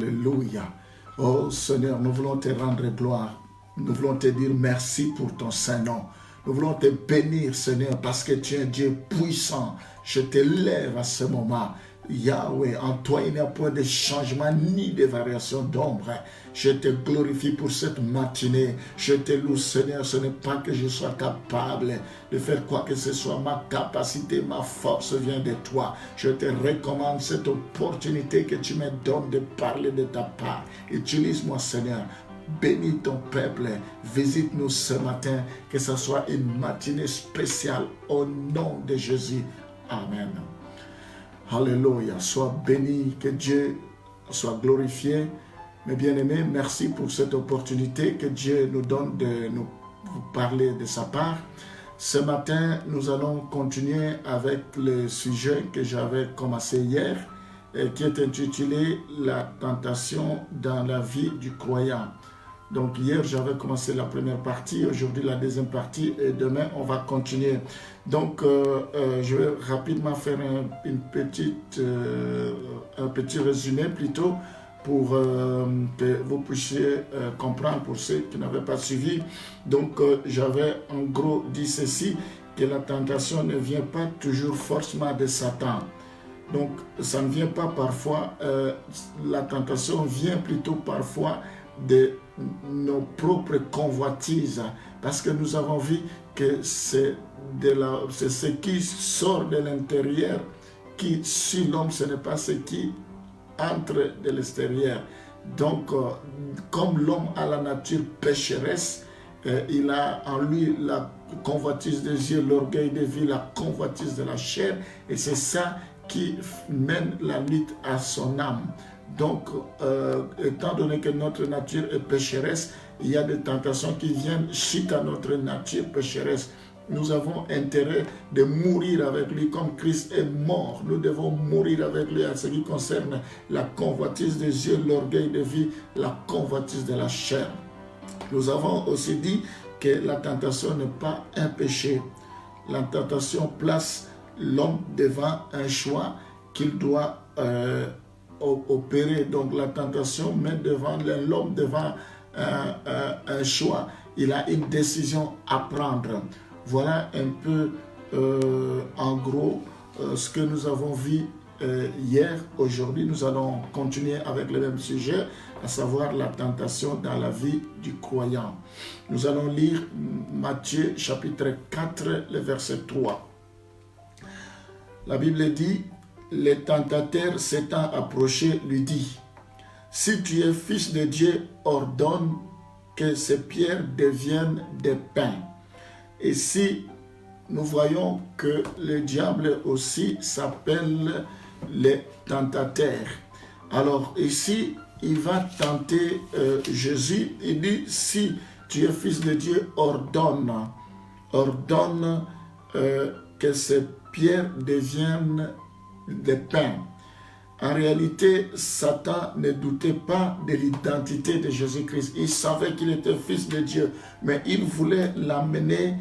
Alléluia. Oh Seigneur, nous voulons te rendre gloire. Nous voulons te dire merci pour ton Saint-Nom. Nous voulons te bénir, Seigneur, parce que tu es un Dieu puissant. Je te lève à ce moment. Yahweh, en toi, il n'y a point de changement ni de variation d'ombre. Je te glorifie pour cette matinée. Je te loue, Seigneur. Ce n'est pas que je sois capable de faire quoi que ce soit. Ma capacité, ma force vient de toi. Je te recommande cette opportunité que tu me donnes de parler de ta part. Utilise-moi, Seigneur. Bénis ton peuple, visite-nous ce matin, que ce soit une matinée spéciale au nom de Jésus. Amen. Alléluia, sois béni, que Dieu soit glorifié. Mes bien-aimés, merci pour cette opportunité que Dieu nous donne de nous parler de sa part. Ce matin, nous allons continuer avec le sujet que j'avais commencé hier, qui est intitulé « La tentation dans la vie du croyant ». Donc hier, j'avais commencé la première partie, aujourd'hui la deuxième partie et demain, on va continuer. Donc, je vais rapidement faire un petit résumé plutôt pour que vous puissiez comprendre pour ceux qui n'avaient pas suivi. Donc, j'avais en gros dit ceci, que la tentation ne vient pas toujours forcément de Satan. Donc, ça ne vient pas parfois, la tentation vient plutôt parfois de nos propres convoitises, parce que nous avons vu que c'est ce qui sort de l'intérieur qui suit l'homme, ce n'est pas ce qui entre de l'extérieur. Donc, comme l'homme a la nature pécheresse, il a en lui la convoitise des yeux, l'orgueil des vies, la convoitise de la chair, et c'est ça qui mène la lutte à son âme. Donc, étant donné que notre nature est pécheresse, il y a des tentations qui viennent suite à notre nature pécheresse. Nous avons intérêt de mourir avec lui comme Christ est mort. Nous devons mourir avec lui en ce qui concerne la convoitise des yeux, l'orgueil de vie, la convoitise de la chair. Nous avons aussi dit que la tentation n'est pas un péché. La tentation place l'homme devant un choix qu'il doit opérer. Donc la tentation met devant l'homme devant un choix. Il a une décision à prendre. Voilà un peu en gros ce que nous avons vu hier. Aujourd'hui, nous allons continuer avec le même sujet, à savoir la tentation dans la vie du croyant. Nous allons lire Matthieu chapitre 4, le verset 3. La Bible dit: le tentateur s'étant approché lui dit: si tu es fils de Dieu, ordonne que ces pierres deviennent des pains. Ici, nous voyons que le diable aussi s'appelle le tentateur. Alors ici, il va tenter Jésus. Il dit: si tu es fils de Dieu, ordonne que ces pierres deviennent des pains. En réalité, Satan ne doutait pas de l'identité de Jésus-Christ. Il savait qu'il était fils de Dieu, mais il voulait l'amener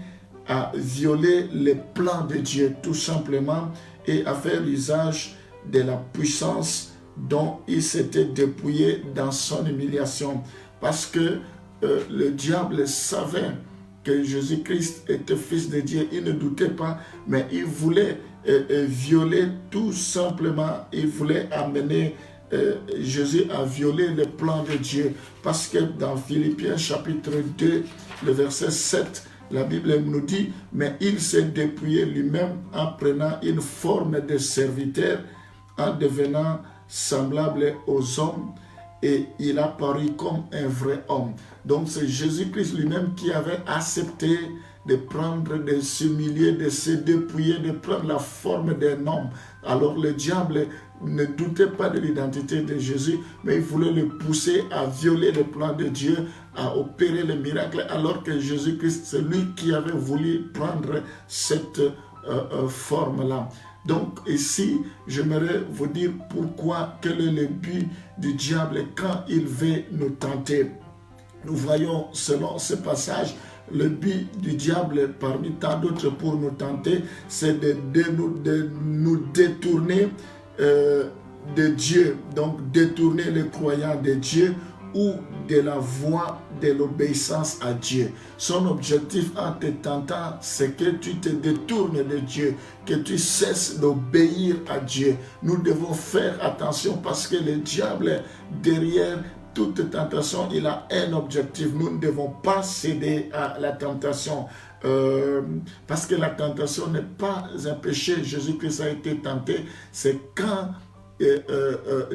à violer les plans de Dieu, tout simplement, et à faire usage de la puissance dont il s'était dépouillé dans son humiliation. Parce que le diable savait que Jésus-Christ était fils de Dieu. Il ne doutait pas, mais il voulait violer tout simplement, il voulait amener Jésus à violer les plans de Dieu. Parce que dans Philippiens chapitre 2, le verset 7, la Bible nous dit: mais il s'est dépouillé lui-même en prenant une forme de serviteur, en devenant semblable aux hommes, et il a paru comme un vrai homme. Donc c'est Jésus-Christ lui-même qui avait accepté de prendre, de s'humilier, de se dépouiller, de prendre la forme d'un homme. Alors le diable ne doutait pas de l'identité de Jésus, mais il voulait le pousser à violer le plan de Dieu, à opérer les miracles, alors que Jésus-Christ, c'est lui qui avait voulu prendre cette forme-là. Donc ici, j'aimerais vous dire pourquoi, quel est le but du diable quand il veut nous tenter. Nous voyons selon ce passage, le but du diable parmi tant d'autres pour nous tenter, c'est de nous détourner de Dieu, donc détourner les croyants de Dieu ou de la voie de l'obéissance à Dieu. Son objectif en te tentant, c'est que tu te détournes de Dieu, que tu cesses d'obéir à Dieu. Nous devons faire attention parce que le diable, derrière toute tentation, il a un objectif. Nous ne devons pas céder à la tentation. Parce que la tentation n'est pas un péché. Jésus-Christ a été tenté. C'est quand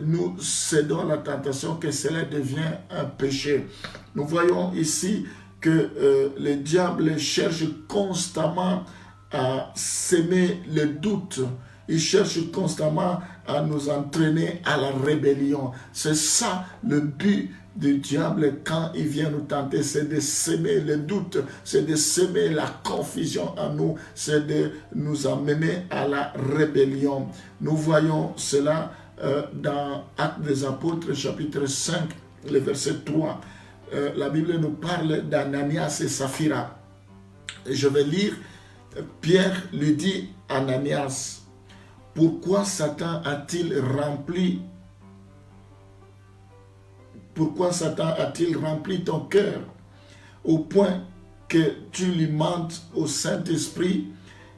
nous cédons à la tentation que cela devient un péché. Nous voyons ici que le diable cherche constamment à s'aimer le doute. Il cherche constamment à nous entraîner à la rébellion. C'est ça le but du diable quand il vient nous tenter, c'est de s'aimer le doute, c'est de s'aimer la confusion en nous, c'est de nous amener à la rébellion. Nous voyons cela dans Actes des Apôtres, chapitre 5, le verset 3. La Bible nous parle d'Ananias et Saphira. Et je vais lire, Pierre lui dit à Ananias, pourquoi Satan a-t-il rempli ton cœur au point que tu lui mentes au Saint-Esprit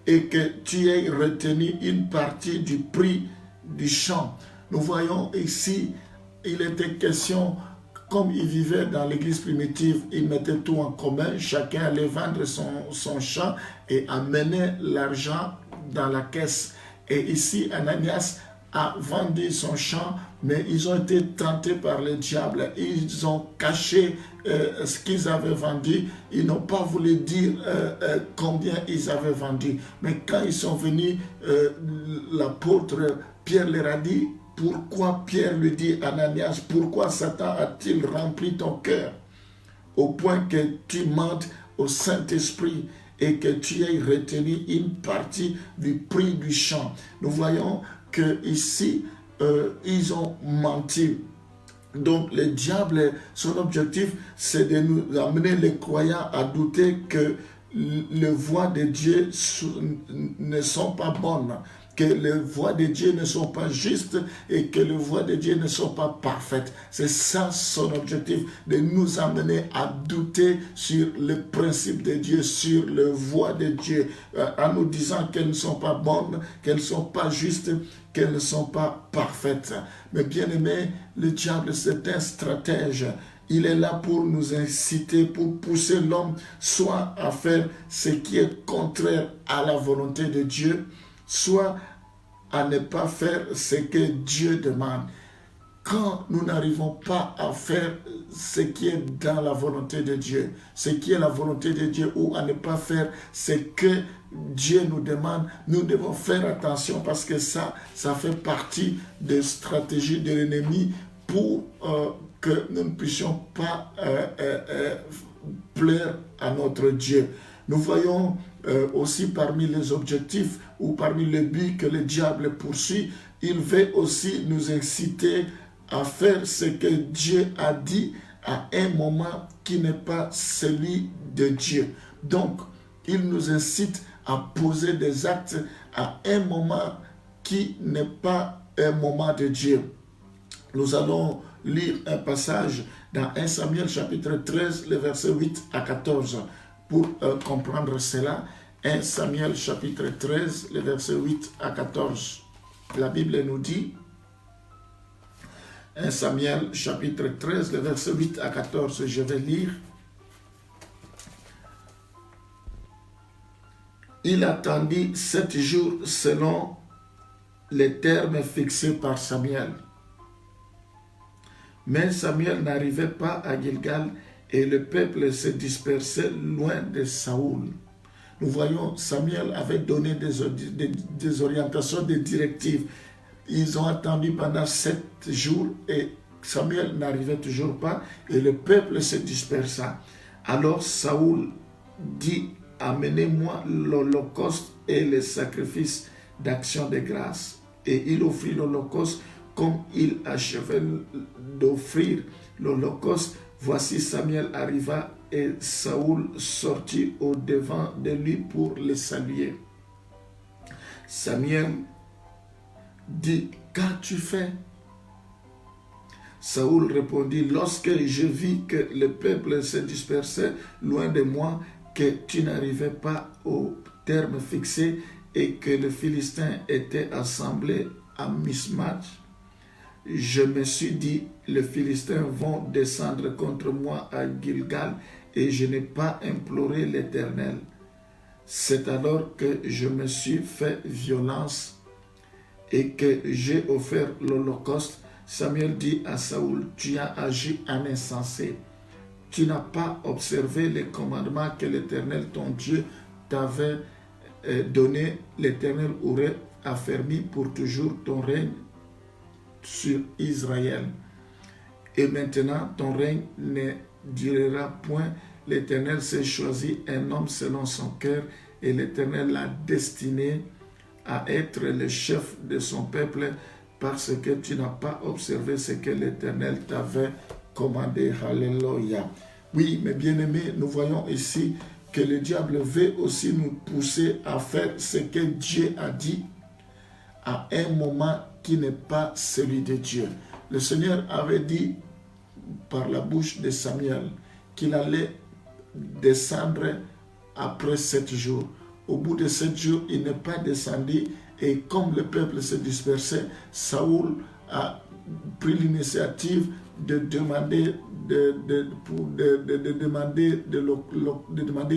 et que tu aies retenu une partie du prix du champ. Nous voyons ici, il était question, comme ils vivaient dans l'église primitive, ils mettaient tout en commun, chacun allait vendre son champ et amener l'argent dans la caisse. Et ici, Ananias a vendu son champ, mais ils ont été tentés par le diable. Ils ont caché ce qu'ils avaient vendu. Ils n'ont pas voulu dire combien ils avaient vendu. Mais quand ils sont venus, l'apôtre Pierre leur a dit, pourquoi Pierre lui dit, Ananias, pourquoi Satan a-t-il rempli ton cœur au point que tu mentes au Saint-Esprit et que tu aies retenu une partie du prix du champ. Nous voyons que ici ils ont menti. Donc le diable, son objectif, c'est de nous amener les croyants à douter que les voies de Dieu ne sont pas bonnes, que les voies de Dieu ne sont pas justes et que les voies de Dieu ne sont pas parfaites. C'est ça son objectif, de nous amener à douter sur le principe de Dieu, sur les voies de Dieu, en nous disant qu'elles ne sont pas bonnes, qu'elles ne sont pas justes, qu'elles ne sont pas parfaites. Mais bien aimé, le diable, c'est un stratège. Il est là pour nous inciter, pour pousser l'homme soit à faire ce qui est contraire à la volonté de Dieu, soit à ne pas faire ce que Dieu demande. Quand nous n'arrivons pas à faire ce qui est dans la volonté de Dieu, ce qui est la volonté de Dieu, ou à ne pas faire ce que Dieu nous demande, nous devons faire attention parce que ça fait partie des stratégies de l'ennemi pour que nous ne puissions pas plaire à notre Dieu. Nous voyons aussi parmi les objectifs ou parmi les buts que le diable poursuit, il veut aussi nous inciter à faire ce que Dieu a dit à un moment qui n'est pas celui de Dieu. Donc, il nous incite à poser des actes à un moment qui n'est pas un moment de Dieu. Nous allons lire un passage dans 1 Samuel chapitre 13, les versets 8 à 14 pour comprendre cela. 1 Samuel chapitre 13, les versets 8 à 14. La Bible nous dit, 1 Samuel chapitre 13, les versets 8 à 14, je vais lire. Il attendit 7 jours selon les termes fixés par Samuel. Mais Samuel n'arrivait pas à Gilgal et le peuple se dispersait loin de Saoul. Nous voyons, Samuel avait donné des orientations, des directives. Ils ont attendu pendant 7 jours et Samuel n'arrivait toujours pas et le peuple se dispersa. Alors Saoul dit, amenez-moi l'holocauste et les sacrifices d'action de grâce. Et il offrit l'holocauste. Comme il achevait d'offrir l'holocauste, voici Samuel arriva et Saoul sortit au devant de lui pour le saluer. Samuel dit, qu'as-tu fait? Saoul répondit, lorsque je vis que le peuple se dispersait loin de moi, que tu n'arrivais pas au terme fixé et que les Philistins étaient assemblés à Mismach, je me suis dit, les Philistins vont descendre contre moi à Gilgal et je n'ai pas imploré l'Éternel. C'est alors que je me suis fait violence et que j'ai offert l'holocauste. Samuel dit à Saoul, tu as agi en insensé. Tu n'as pas observé les commandements que l'Éternel, ton Dieu, t'avait donné. L'Éternel aurait affermi pour toujours ton règne sur Israël. Et maintenant, ton règne ne durera point. L'Éternel s'est choisi un homme selon son cœur et l'Éternel l'a destiné à être le chef de son peuple parce que tu n'as pas observé ce que l'Éternel t'avait commandé. Alléluia. Oui, mes bien-aimés, nous voyons ici que le diable veut aussi nous pousser à faire ce que Dieu a dit à un moment qui n'est pas celui de Dieu. Le Seigneur avait dit par la bouche de Samuel qu'il allait descendre après 7 jours. Au bout de 7 jours, il n'est pas descendu et comme le peuple se dispersait, Saoul a pris l'initiative de demander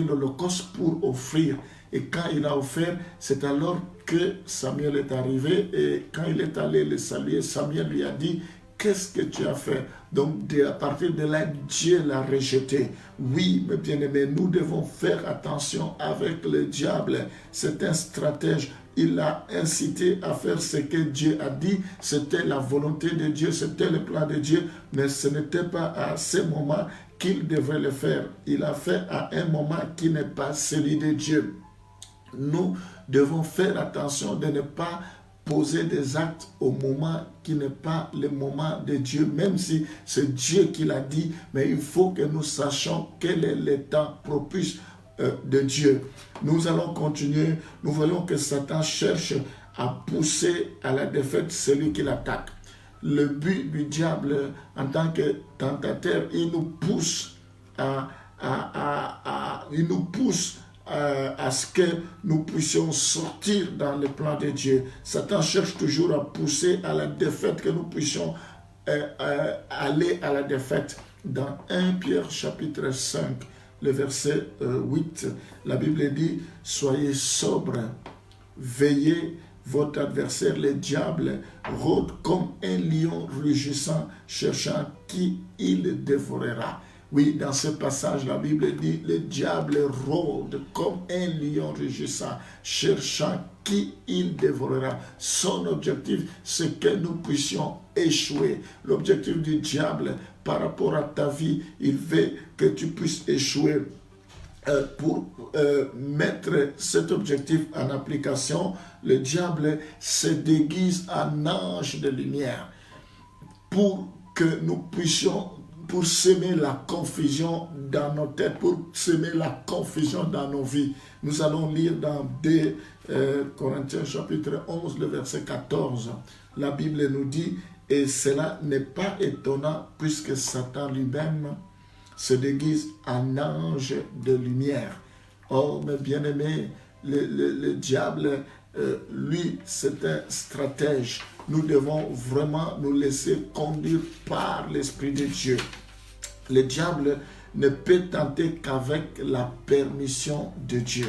l'holocauste pour offrir. Et quand il a offert, c'est alors que Samuel est arrivé et quand il est allé le saluer, Samuel lui a dit, qu'est-ce que tu as fait? Donc, à partir de là, Dieu l'a rejeté. Oui, mes bien-aimés, nous devons faire attention avec le diable. C'est un stratège. Il l'a incité à faire ce que Dieu a dit. C'était la volonté de Dieu, c'était le plan de Dieu, mais ce n'était pas à ce moment qu'il devait le faire. Il a fait à un moment qui n'est pas celui de Dieu. Nous devons faire attention de ne pas poser des actes au moment qui n'est pas le moment de Dieu, même si c'est Dieu qui l'a dit, mais il faut que nous sachions quel est le temps propice de Dieu. Nous allons continuer. Nous voyons que Satan cherche à pousser à la défaite celui qui l'attaque. Le but du diable en tant que tentateur, il nous pousse à ce que nous puissions sortir dans le plan de Dieu. Satan cherche toujours à pousser à la défaite, que nous puissions aller à la défaite. Dans 1 Pierre chapitre 5, le verset 8, la Bible dit, soyez sobres, veillez, votre adversaire, le diable, rôde comme un lion rugissant, cherchant qui il dévorera. Oui, dans ce passage, la Bible dit, le diable rôde comme un lion rugissant, cherchant qui il dévorera. Son objectif, c'est que nous puissions échouer. L'objectif du diable par rapport à ta vie, il veut que tu puisses échouer. Pour mettre cet objectif en application, le diable se déguise en ange de lumière pour que nous puissions, pour semer la confusion dans nos têtes, pour semer la confusion dans nos vies. Nous allons lire dans 2 Corinthiens chapitre 11, le verset 14. La Bible nous dit, et cela n'est pas étonnant puisque Satan lui-même se déguise en ange de lumière. Oh, mes bien-aimés, le diable, lui, c'est un stratège. Nous devons vraiment nous laisser conduire par l'Esprit de Dieu. Le diable ne peut tenter qu'avec la permission de Dieu.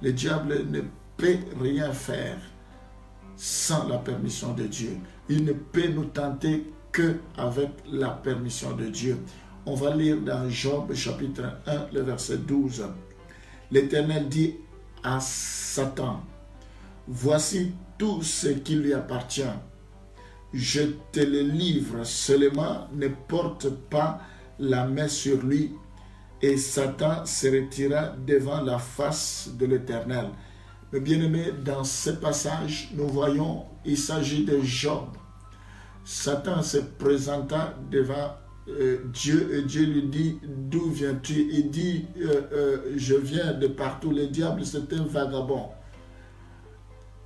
Le diable ne peut rien faire sans la permission de Dieu. Il ne peut nous tenter qu'avec la permission de Dieu. On va lire dans Job chapitre 1, le verset 12. L'Éternel dit à Satan, voici tout ce qui lui appartient. Je te le livre, seulement ne porte pas la main sur lui. Et Satan se retira devant la face de l'Éternel. Mais bien aimé, dans ce passage, nous voyons, il s'agit de Job. Satan se présenta devant Dieu et Dieu lui dit, d'où viens-tu? Il dit, je viens de partout. Le diable, c'est un vagabond.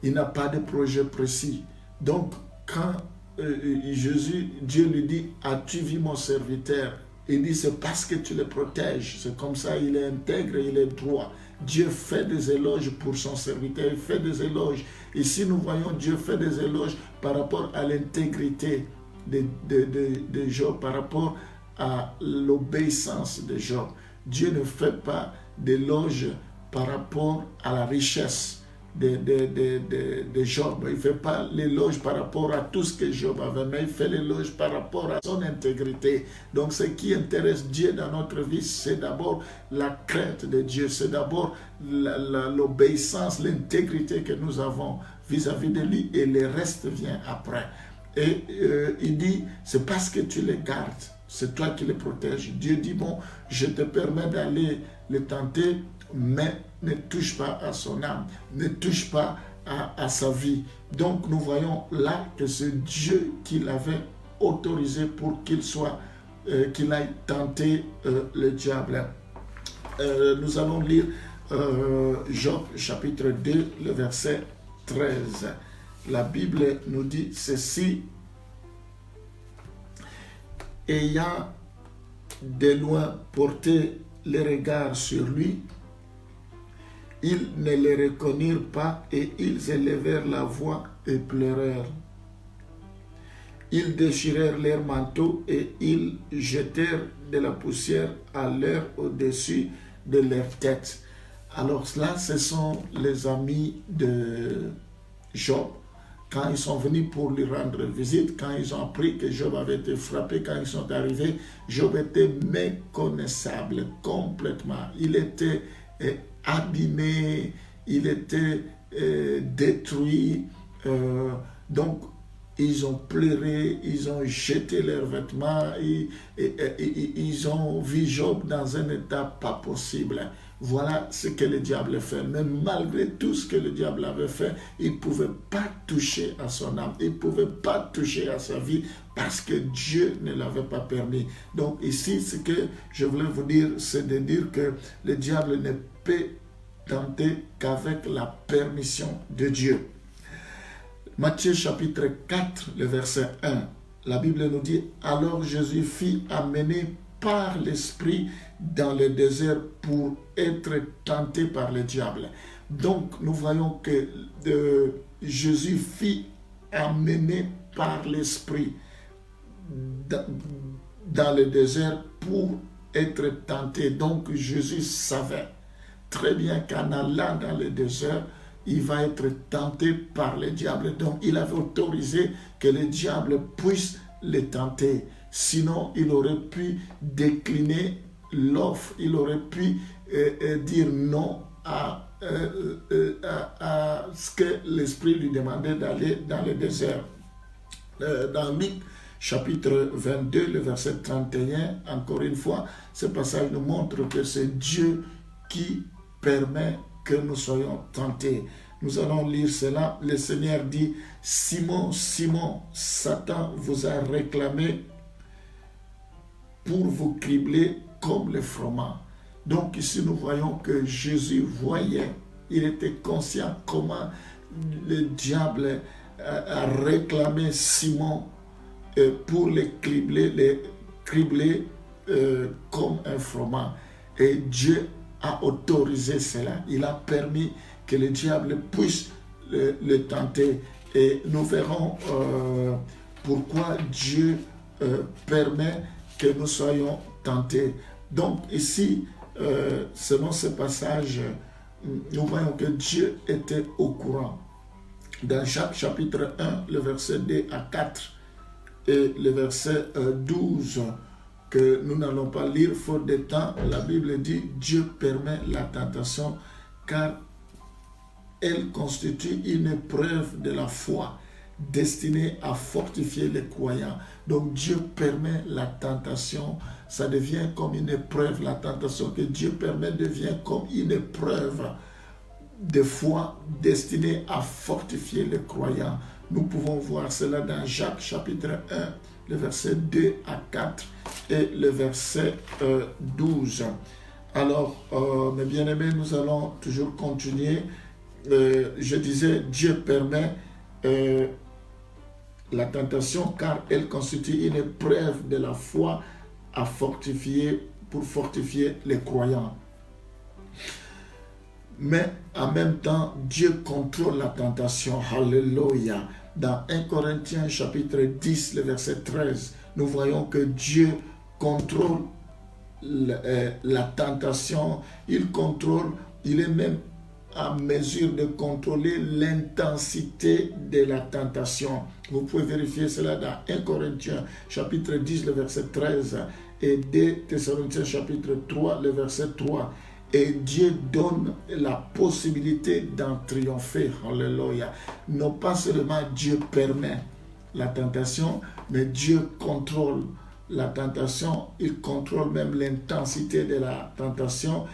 Il n'a pas de projet précis. Donc, quand Dieu lui dit, as-tu vu mon serviteur? Il dit, c'est parce que tu le protèges. C'est comme ça, il est intègre, il est droit. Dieu fait des éloges pour son serviteur, il fait des éloges. Ici, nous voyons Dieu fait des éloges par rapport à l'intégrité de Job, par rapport à l'obéissance de Job. Dieu ne fait pas d'éloges par rapport à la richesse de Job. Il ne fait pas l'éloge par rapport à tout ce que Job avait, mais il fait l'éloge par rapport à son intégrité. Donc ce qui intéresse Dieu dans notre vie, c'est d'abord la crainte de Dieu, c'est d'abord l'obéissance, l'intégrité que nous avons vis-à-vis de lui, et le reste vient après. Et il dit, c'est parce que tu les gardes, c'est toi qui les protèges. Dieu dit, bon, je te permets d'aller les tenter, mais ne touche pas à son âme, ne touche pas à sa vie. Donc nous voyons là que c'est Dieu qui l'avait autorisé pour qu'il aille tenter le diable. Nous allons lire Job chapitre 2, le verset 13. La Bible nous dit ceci: ayant de loin porté les regards sur lui, ils ne le reconnurent pas et ils élevèrent la voix et pleurèrent. Ils déchirèrent leurs manteaux et ils jetèrent de la poussière à l'air au-dessus de leur tête. Alors là, ce sont les amis de Job. Quand ils sont venus pour lui rendre visite, quand ils ont appris que Job avait été frappé, quand ils sont arrivés, Job était méconnaissable complètement. Il était abîmé, il était détruit. Donc, ils ont pleuré, ils ont jeté leurs vêtements, ils ont vu Job dans un état pas possible. Voilà ce que le diable fait. Mais malgré tout ce que le diable avait fait, il ne pouvait pas toucher à son âme, il ne pouvait pas toucher à sa vie parce que Dieu ne l'avait pas permis. Donc ici, ce que je voulais vous dire, c'est de dire que le diable ne peut tenter qu'avec la permission de Dieu. Matthieu chapitre 4, le verset 1, la Bible nous dit, alors Jésus fut amené par l'Esprit dans le désert pour être tenté par le diable. Donc nous voyons que Jésus fut amené par l'Esprit dans le désert pour être tenté. Donc Jésus savait très bien qu'en allant dans le désert, il va être tenté par le diable. Donc il avait autorisé que le diable puisse le tenter. Sinon, il aurait pu décliner l'offre, il aurait pu dire non à ce que l'Esprit lui demandait d'aller dans le désert. Dans Luc chapitre 22, le verset 31, encore une fois, ce passage nous montre que c'est Dieu qui permet que nous soyons tentés. Nous allons lire cela. Le Seigneur dit, Simon, Simon, Satan vous a réclamé pour vous cribler comme le froment. Donc ici nous voyons que Jésus voyait, il était conscient comment le diable a réclamé Simon pour le cribler comme un froment. Et Dieu a autorisé cela. Il a permis que le diable puisse le tenter. Et nous verrons pourquoi Dieu permet que nous soyons tentés. Donc ici, selon ce passage, nous voyons que Dieu était au courant. Dans Jacques chapitre 1, le verset 2 à 4 et le verset 12, que nous n'allons pas lire faute de temps, la Bible dit Dieu permet la tentation car elle constitue une épreuve de la foi destinée à fortifier les croyants. Donc Dieu permet la tentation, ça devient comme une épreuve. La tentation que Dieu permet devient comme une épreuve de foi destinée à fortifier les croyants. Nous pouvons voir cela dans Jacques chapitre 1, le verset 2 à 4 et le verset 12. Alors, mes bien-aimés, nous allons toujours continuer. Je disais, Dieu permet la tentation, car elle constitue une épreuve de la foi à fortifier, pour fortifier les croyants. Mais en même temps, Dieu contrôle la tentation. Alléluia. Dans 1 Corinthiens chapitre 10, le verset 13, nous voyons que Dieu contrôle la tentation. Il est même à mesure de contrôler l'intensité de la tentation. Vous pouvez vérifier cela dans 1 Corinthiens chapitre 10, le verset 13 et 2 Thessaloniciens chapitre 3, le verset 3. Et Dieu donne la possibilité d'en triompher. Alléluia. Non pas seulement Dieu permet la tentation, mais Dieu contrôle la tentation. Il contrôle même l'intensité de la tentation.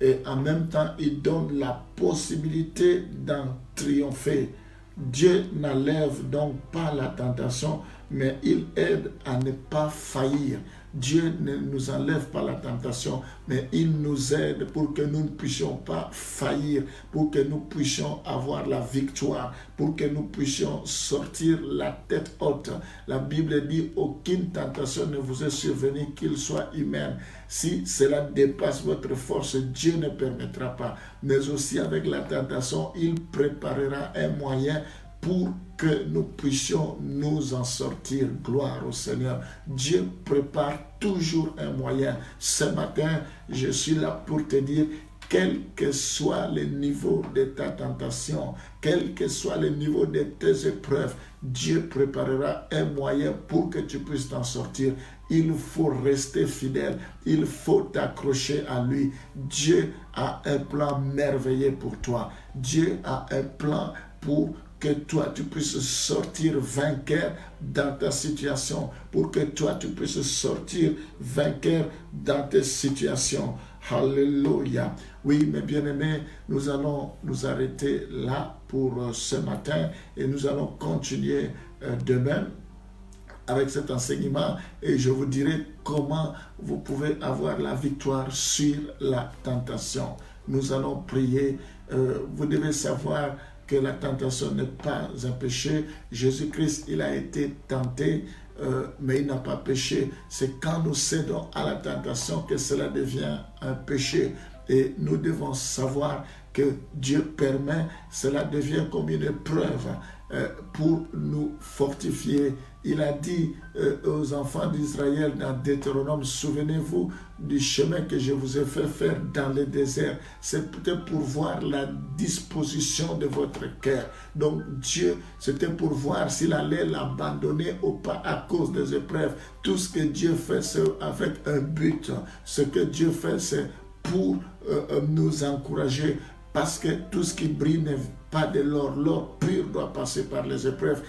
Et en même temps, il donne la possibilité d'en triompher. Dieu n'enlève donc pas la tentation, mais il aide à ne pas faillir. Dieu ne nous enlève pas la tentation, mais il nous aide pour que nous ne puissions pas faillir, pour que nous puissions avoir la victoire, pour que nous puissions sortir la tête haute. La Bible dit, aucune tentation ne vous est survenue qu'il soit humaine. Si cela dépasse votre force, Dieu ne permettra pas. Mais aussi avec la tentation, il préparera un moyen pour que nous puissions nous en sortir. Gloire au Seigneur. Dieu prépare toujours un moyen. Ce matin, je suis là pour te dire, quel que soit le niveau de ta tentation, quel que soit le niveau de tes épreuves, Dieu préparera un moyen pour que tu puisses t'en sortir. Il faut rester fidèle, il faut t'accrocher à lui. Dieu a un plan merveilleux pour toi. Dieu a un plan pour que toi, tu puisses sortir vainqueur dans ta situation, pour que toi, tu puisses sortir vainqueur dans tes situations. Alléluia. Oui, mes bien-aimés, nous allons nous arrêter là pour ce matin et nous allons continuer demain avec cet enseignement et je vous dirai comment vous pouvez avoir la victoire sur la tentation. Nous allons prier. Vous devez savoir que la tentation n'est pas un péché. Jésus-Christ, il a été tenté, mais il n'a pas péché. C'est quand nous cédons à la tentation que cela devient un péché. Et nous devons savoir que Dieu permet, cela devient comme une épreuve pour nous fortifier. Il a dit aux enfants d'Israël dans Deutéronome, souvenez-vous du chemin que je vous ai fait faire dans le désert. C'est peut-être pour voir la disposition de votre cœur. Donc Dieu, c'était pour voir s'il allait l'abandonner ou pas à cause des épreuves. Tout ce que Dieu fait, c'est avec un but. Ce que Dieu fait, c'est pour nous encourager. Parce que tout ce qui brille n'est pas de l'or. L'or pur doit passer par les épreuves,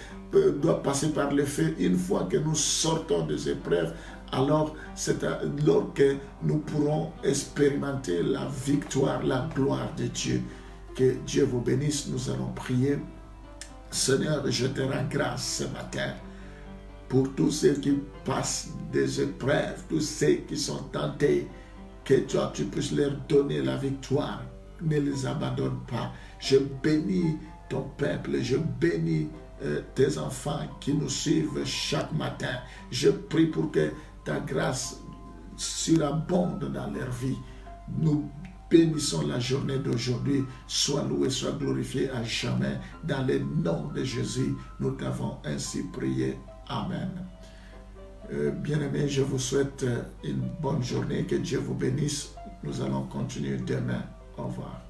doit passer par les feux. Une fois que nous sortons des épreuves, alors c'est alors que nous pourrons expérimenter la victoire, la gloire de Dieu. Que Dieu vous bénisse. Nous allons prier. Seigneur, je te rends grâce ce matin pour tous ceux qui passent des épreuves, tous ceux qui sont tentés, que toi tu puisses leur donner la victoire. Ne les abandonne pas. Je bénis ton peuple, je bénis tes enfants qui nous suivent chaque matin. Je prie pour que ta grâce surabonde dans leur vie. Nous bénissons la journée d'aujourd'hui. Sois loué, sois glorifié à jamais. Dans le nom de Jésus, nous t'avons ainsi prié. Amen. Bien-aimés, je vous souhaite une bonne journée. Que Dieu vous bénisse. Nous allons continuer demain. Au revoir.